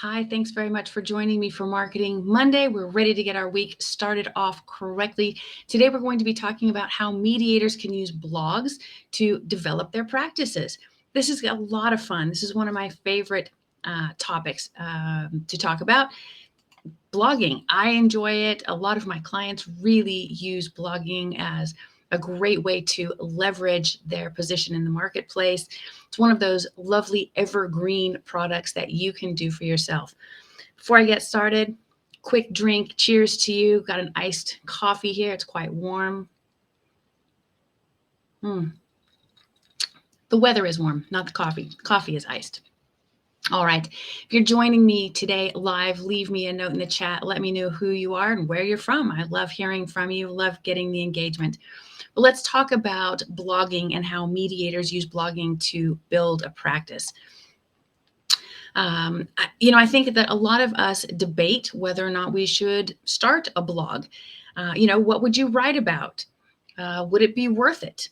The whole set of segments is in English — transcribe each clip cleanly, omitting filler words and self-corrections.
Hi, thanks very much for joining me for Marketing Monday. We're ready to get our week started off correctly. Today, we're going to be talking about how mediators can use blogs to develop their practices. This is a lot of fun. This is one of my favorite topics to talk about. Blogging. I enjoy it. A lot of my clients really use blogging as a great way to leverage their position in the marketplace. It's one of those lovely evergreen products that you can do for yourself. Before I get started, quick drink. Cheers to you. Got an iced coffee here. It's quite warm. The weather is warm, not the coffee. Coffee is iced. All right. If you're joining me today live, leave me a note in the chat. Let me know who you are and where you're from. I love hearing from you, love getting the engagement. But let's talk about blogging and how mediators use blogging to build a practice. I think that a lot of us debate whether or not we should start a blog. What would you write about? Would it be worth it?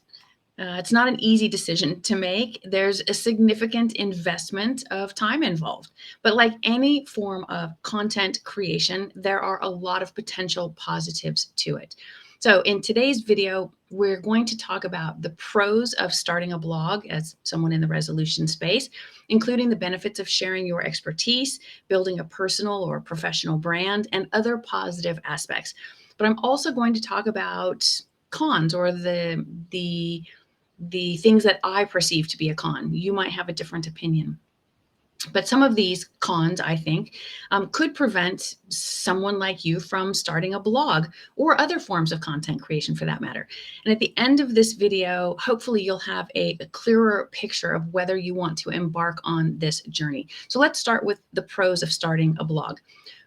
It's not an easy decision to make. There's a significant investment of time involved. But like any form of content creation, there are a lot of potential positives to it. So in today's video, we're going to talk about the pros of starting a blog as someone in the resolution space, including the benefits of sharing your expertise, building a personal or professional brand, and other positive aspects. But I'm also going to talk about cons, or the things that I perceive to be a con. You might have a different opinion. But some of these cons, I think, could prevent someone like you from starting a blog or other forms of content creation for that matter. And at the end of this video, hopefully you'll have a clearer picture of whether you want to embark on this journey. So let's start with the pros of starting a blog.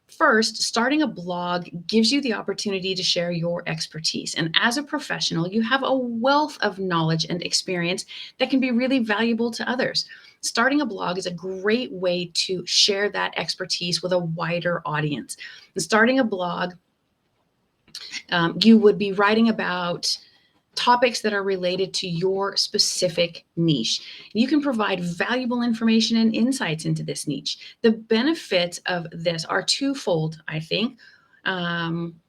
First, starting a blog gives you the opportunity to share your expertise. And as a professional, you have a wealth of knowledge and experience that can be really valuable to others. Starting a blog is a great way to share that expertise with a wider audience. And starting a blog, you would be writing about topics that are related to your specific niche. You can provide valuable information and insights into this niche. The benefits of this are twofold, I think.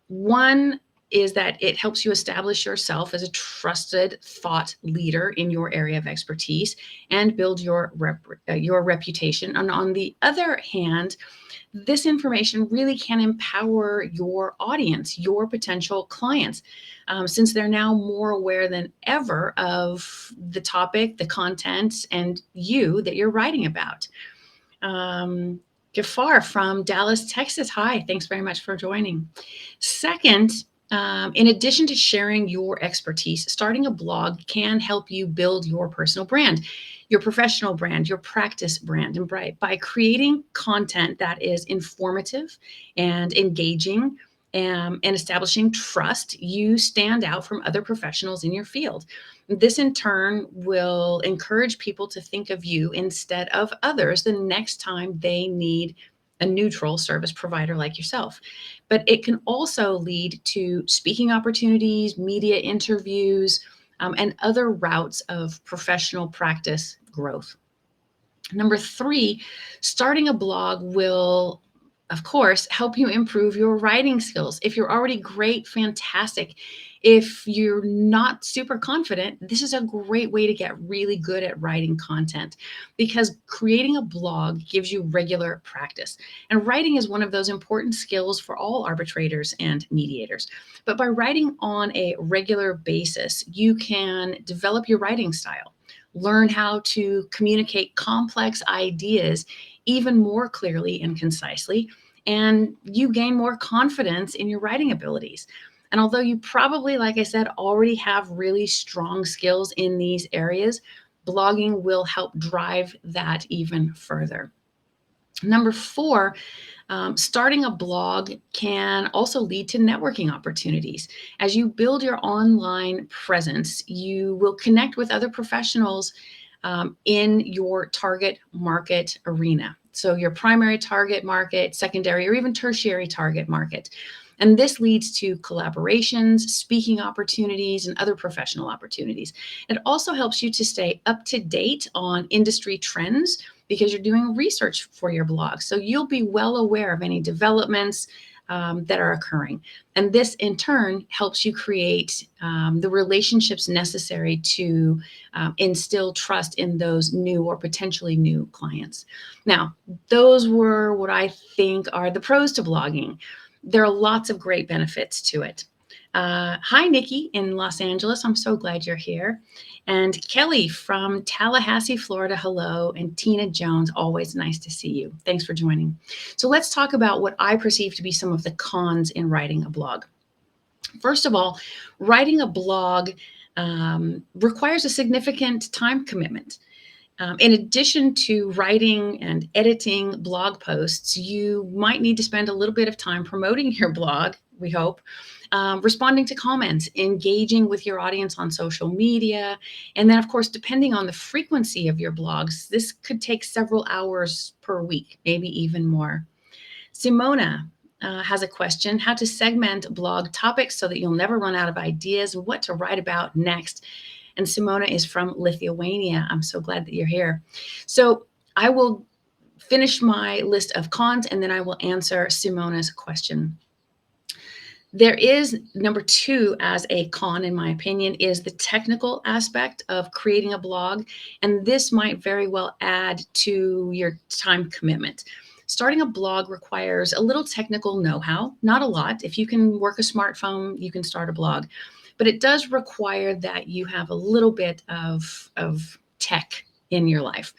One is that it helps you establish yourself as a trusted thought leader in your area of expertise and build your reputation. And on the other hand, this information really can empower your audience, your potential clients, since they're now more aware than ever of the topic, the content, and you that you're writing about. Jafar from Dallas, Texas. Hi, thanks very much for joining. Second, in addition to sharing your expertise, starting a blog can help you build your personal brand, your professional brand, your practice brand. And by creating content that is informative and engaging, and establishing trust, you stand out from other professionals in your field. This in turn will encourage people to think of you instead of others the next time they need a neutral service provider like yourself. But it can also lead to speaking opportunities, media interviews, and other routes of professional practice growth. Number three, starting a blog will, of course, help you improve your writing skills. If you're already great, fantastic. If you're not super confident, this is a great way to get really good at writing content, because creating a blog gives you regular practice. And writing is one of those important skills for all arbitrators and mediators. But by writing on a regular basis, you can develop your writing style, learn how to communicate complex ideas even more clearly and concisely, and you gain more confidence in your writing abilities. And although you probably, like I said, already have really strong skills in these areas, blogging will help drive that even further. Number four, starting a blog can also lead to networking opportunities. As you build your online presence, you will connect with other professionals in your target market arena. So your primary target market, secondary, or even tertiary target market. And this leads to collaborations, speaking opportunities, and other professional opportunities. It also helps you to stay up to date on industry trends because you're doing research for your blog. So you'll be well aware of any developments that are occurring. And this in turn helps you create the relationships necessary to instill trust in those new or potentially new clients. Now, those were what I think are the pros to blogging. There are lots of great benefits to it. Hi, Nikki in Los Angeles. I'm so glad you're here. And Kelly from Tallahassee, Florida. Hello. And Tina Jones, always nice to see you. Thanks for joining. So let's talk about what I perceive to be some of the cons in writing a blog. First of all, writing a blog requires a significant time commitment. In addition to writing and editing blog posts, you might need to spend a little bit of time promoting your blog, we hope, responding to comments, engaging with your audience on social media. And then, of course, depending on the frequency of your blogs, this could take several hours per week, maybe even more. Simona has a question: how to segment blog topics so that you'll never run out of ideas, what to write about next. And Simona is from Lithuania. I'm so glad that you're here. So I will finish my list of cons and then I will answer Simona's question. There is number 2 as a con, in my opinion, is the technical aspect of creating a blog. And this might very well add to your time commitment. Starting a blog requires a little technical know-how, not a lot. If you can work a smartphone, you can start a blog. But it does require that you have a little bit of tech in your life.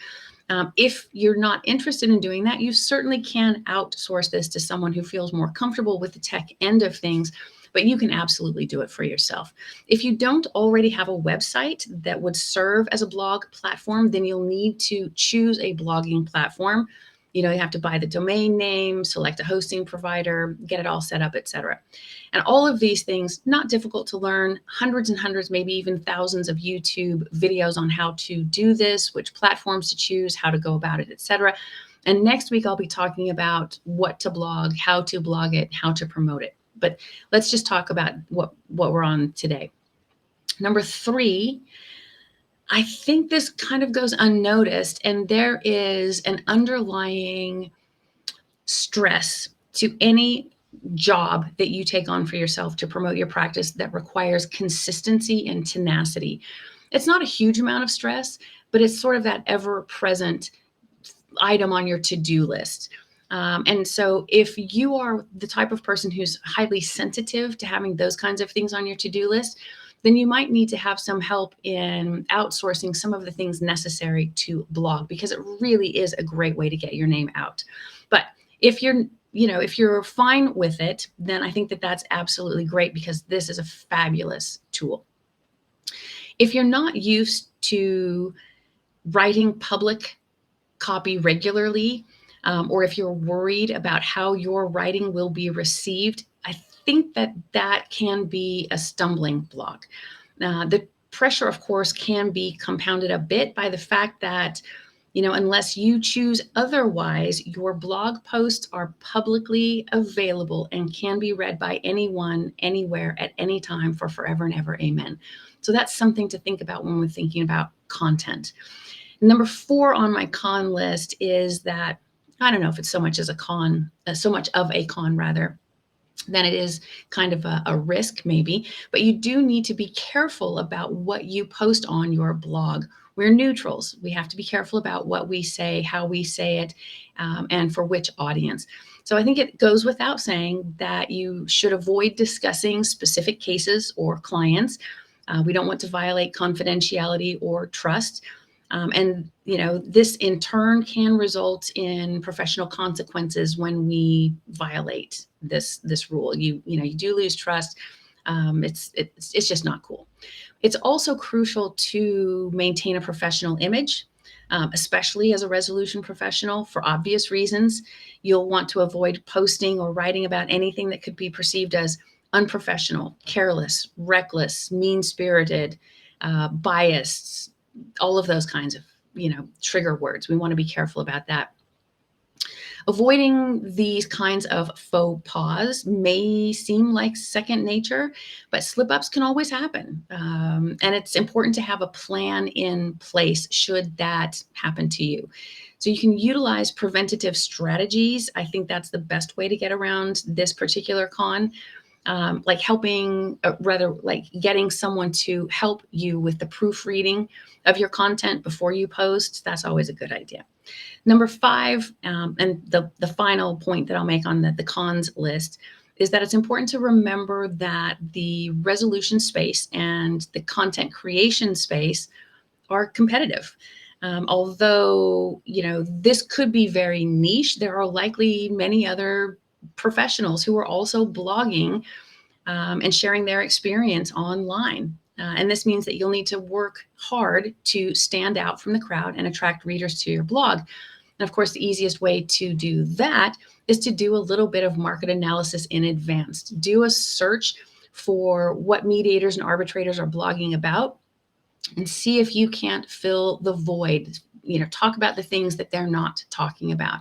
If you're not interested in doing that, you certainly can outsource this to someone who feels more comfortable with the tech end of things, but you can absolutely do it for yourself. If you don't already have a website that would serve as a blog platform, then you'll need to choose a blogging platform. You have to buy the domain name, select a hosting provider, get it all set up, etc. And all of these things, not difficult to learn, hundreds and hundreds, maybe even thousands of YouTube videos on how to do this, which platforms to choose, how to go about it, etc. And next week, I'll be talking about what to blog, how to blog it, how to promote it. But let's just talk about what we're on today. Number 3, I think this kind of goes unnoticed, and there is an underlying stress to any job that you take on for yourself to promote your practice that requires consistency and tenacity. It's not a huge amount of stress, but it's sort of that ever-present item on your to-do list. And so if you are the type of person who's highly sensitive to having those kinds of things on your to-do list, then you might need to have some help in outsourcing some of the things necessary to blog, because it really is a great way to get your name out. But if you're fine with it, then I think that that's absolutely great, because this is a fabulous tool. If you're not used to writing public copy regularly, or if you're worried about how your writing will be received, I think that can be a stumbling block. The pressure, of course, can be compounded a bit by the fact that, unless you choose otherwise, your blog posts are publicly available and can be read by anyone, anywhere, at any time, for forever and ever. Amen. So that's something to think about when we're thinking about content. Number 4 on my con list is that, I don't know if it's so much of a con rather, than it is kind of a risk maybe, but you do need to be careful about what you post on your blog. We're neutrals. We have to be careful about what we say, how we say it, and for which audience. So I think it goes without saying that you should avoid discussing specific cases or clients. We don't want to violate confidentiality or trust. And this in turn can result in professional consequences when we violate this rule. You do lose trust. It's just not cool. It's also crucial to maintain a professional image, especially as a resolution professional, for obvious reasons. You'll want to avoid posting or writing about anything that could be perceived as unprofessional, careless, reckless, mean-spirited, biased, all of those kinds of, trigger words. We want to be careful about that. Avoiding these kinds of faux pas may seem like second nature, but slip ups can always happen. And it's important to have a plan in place should that happen to you. So you can utilize preventative strategies. I think that's the best way to get around this particular con. Like helping, rather like getting someone to help you with the proofreading of your content before you post. That's always a good idea. Number five, and the final point that I'll make on the cons list is that it's important to remember that the resolution space and the content creation space are competitive. Although, this could be very niche, there are likely many other professionals who are also blogging and sharing their experience online. And this means that you'll need to work hard to stand out from the crowd and attract readers to your blog. And of course, the easiest way to do that is to do a little bit of market analysis in advance. Do a search for what mediators and arbitrators are blogging about and see if you can't fill the void. Talk about the things that they're not talking about.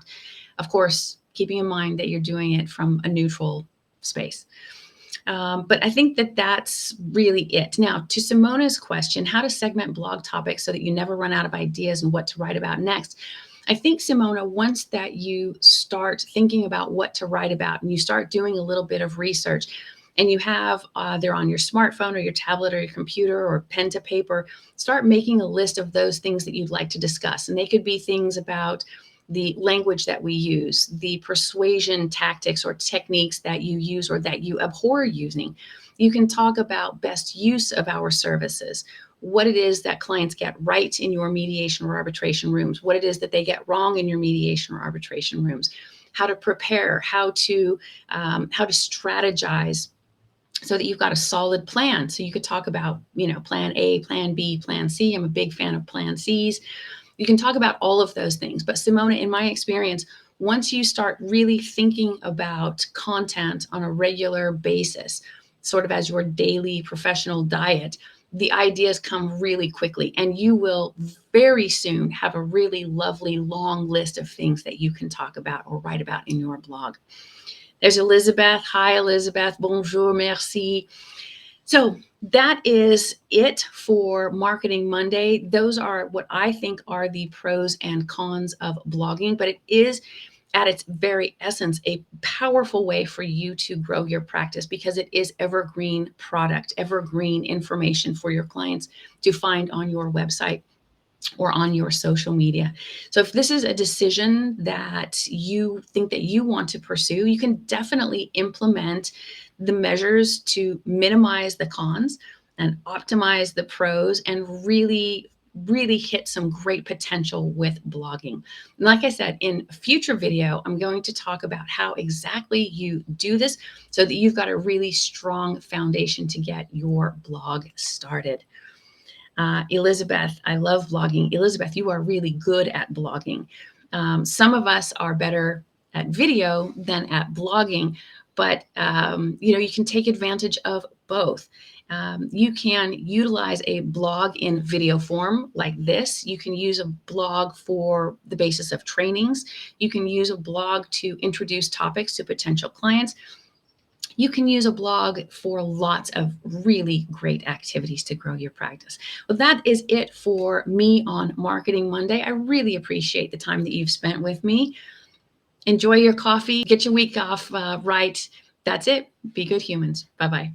Of course, keeping in mind that you're doing it from a neutral space. But I think that that's really it. Now, to Simona's question, how to segment blog topics so that you never run out of ideas and what to write about next. I think, Simona, once that you start thinking about what to write about and you start doing a little bit of research and you have they're on your smartphone or your tablet or your computer or pen to paper, start making a list of those things that you'd like to discuss. And they could be things about the language that we use, the persuasion tactics or techniques that you use or that you abhor using. You can talk about best use of our services, what it is that clients get right in your mediation or arbitration rooms, what it is that they get wrong in your mediation or arbitration rooms, how to prepare, how to strategize so that you've got a solid plan. So you could talk about, plan A, plan B, plan C. I'm a big fan of plan Cs. You can talk about all of those things. But Simona, in my experience, once you start really thinking about content on a regular basis, sort of as your daily professional diet, the ideas come really quickly, and you will very soon have a really lovely long list of things that you can talk about or write about in your blog. There's Elizabeth. Hi, Elizabeth. Bonjour, merci. So that is it for Marketing Monday. Those are what I think are the pros and cons of blogging, but it is at its very essence a powerful way for you to grow your practice because it is evergreen product, evergreen information for your clients to find on your website or on your social media. So if this is a decision that you think that you want to pursue, you can definitely implement the measures to minimize the cons and optimize the pros and really hit some great potential with blogging. And like I said, in a future video, I'm going to talk about how exactly you do this so that you've got a really strong foundation to get your blog started. Elizabeth, I love blogging. Elizabeth, you are really good at blogging. Some of us are better at video than at blogging, but you can take advantage of both. You can utilize a blog in video form like this. You can use a blog for the basis of trainings. You can use a blog to introduce topics to potential clients. You can use a blog for lots of really great activities to grow your practice. Well, that is it for me on Marketing Monday. I really appreciate the time that you've spent with me. Enjoy your coffee, get your week off right. That's it. Be good humans. Bye-bye.